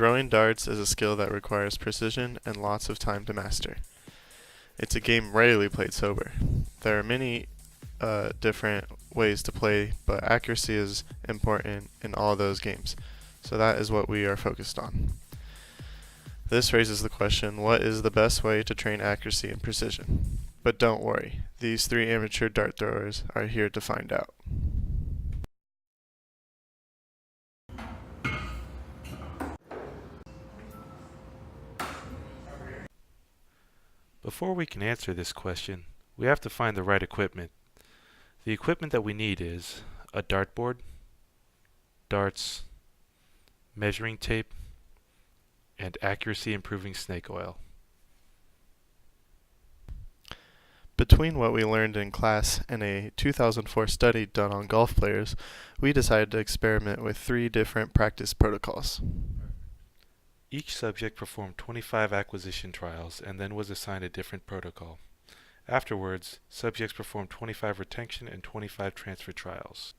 Throwing darts is a skill that requires precision and lots of time to master. It's a game rarely played sober. There are many different ways to play, but accuracy is important in all those games. So that is what we are focused on. This raises the question, what is the best way to train accuracy and precision? But don't worry, these three amateur dart throwers are here to find out. Before we can answer this question, we have to find the right equipment. The equipment that we need is a dartboard, darts, measuring tape, and accuracy improving snake oil. Between what we learned in class and a 2004 study done on golf players, we decided to experiment with 3 different practice protocols. Each subject performed 25 acquisition trials and then was assigned a different protocol. Afterwards, subjects performed 25 retention and 25 transfer trials.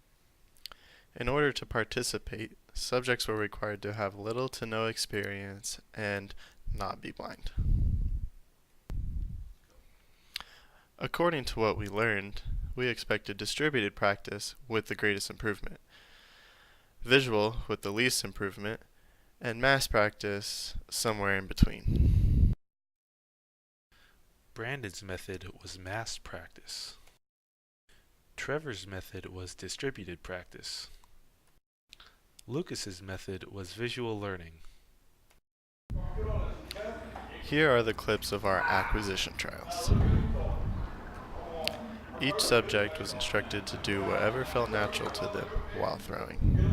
In order to participate, subjects were required to have little to no experience and not be blind. According to what we learned, we expected distributed practice with the greatest improvement, visual with the least improvement, and mass practice somewhere in between. Brandon's method was mass practice. Trevor's method was distributed practice. Lucas's method was visual learning. Here are the clips of our acquisition trials. Each subject was instructed to do whatever felt natural to them while throwing.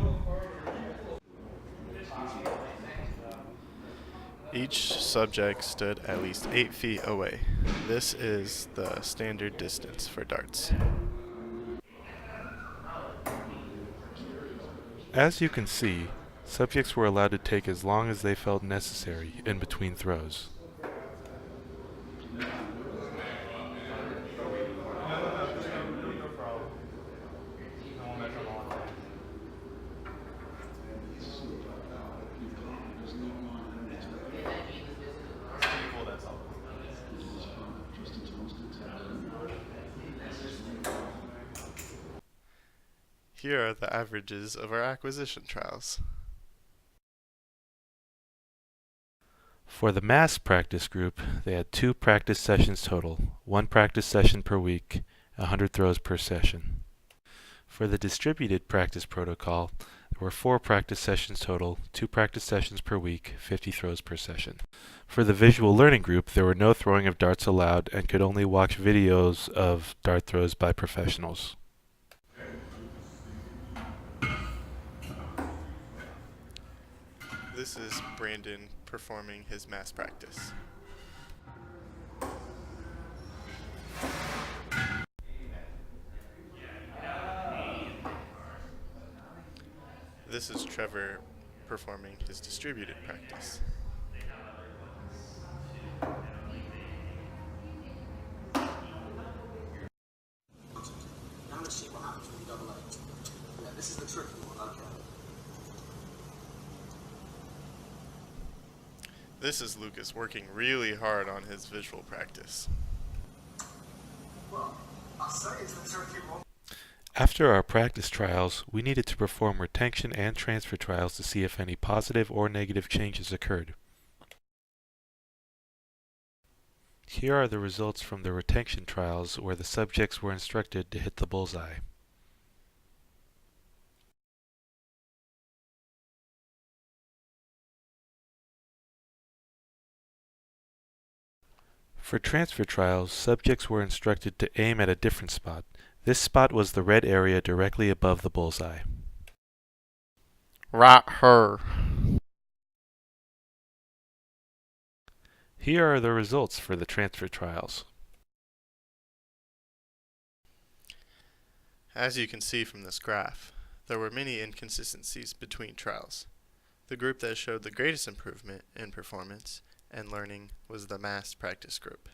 Each subject stood at least 8 feet away. This is the standard distance for darts. As you can see, subjects were allowed to take as long as they felt necessary in between throws. Here are the averages of our acquisition trials. For the mass practice group, they had 2 practice sessions total, 1 practice session per week, 100 throws per session. For the distributed practice protocol, there were 4 practice sessions total, 2 practice sessions per week, 50 throws per session. For the visual learning group, there were no throwing of darts allowed and could only watch videos of dart throws by professionals. This is Brandon performing his mass practice. This is Trevor performing his distributed practice. Now let's see what happens when you double eight. Yeah, this is the tricky one, okay. This is Lucas working really hard on his visual practice. Well, I say it's the tricky one. After our practice trials, we needed to perform retention and transfer trials to see if any positive or negative changes occurred. Here are the results from the retention trials where the subjects were instructed to hit the bullseye. For transfer trials, subjects were instructed to aim at a different spot. This spot was the red area directly above the bullseye. Right her. Here are the results for the transfer trials. As you can see from this graph, there were many inconsistencies between trials. The group that showed the greatest improvement in performance and learning was the mass practice group.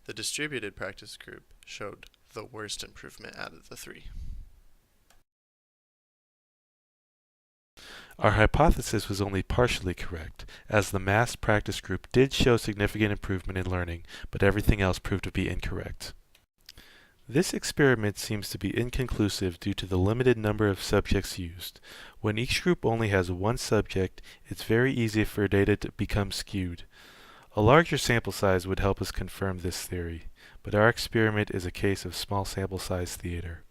The distributed practice group showed the worst improvement out of the 3. Our hypothesis was only partially correct, as the mass practice group did show significant improvement in learning, but everything else proved to be incorrect. This experiment seems to be inconclusive due to the limited number of subjects used. When each group only has one subject, it's very easy for data to become skewed. A larger sample size would help us confirm this theory, but our experiment is a case of small sample size theater.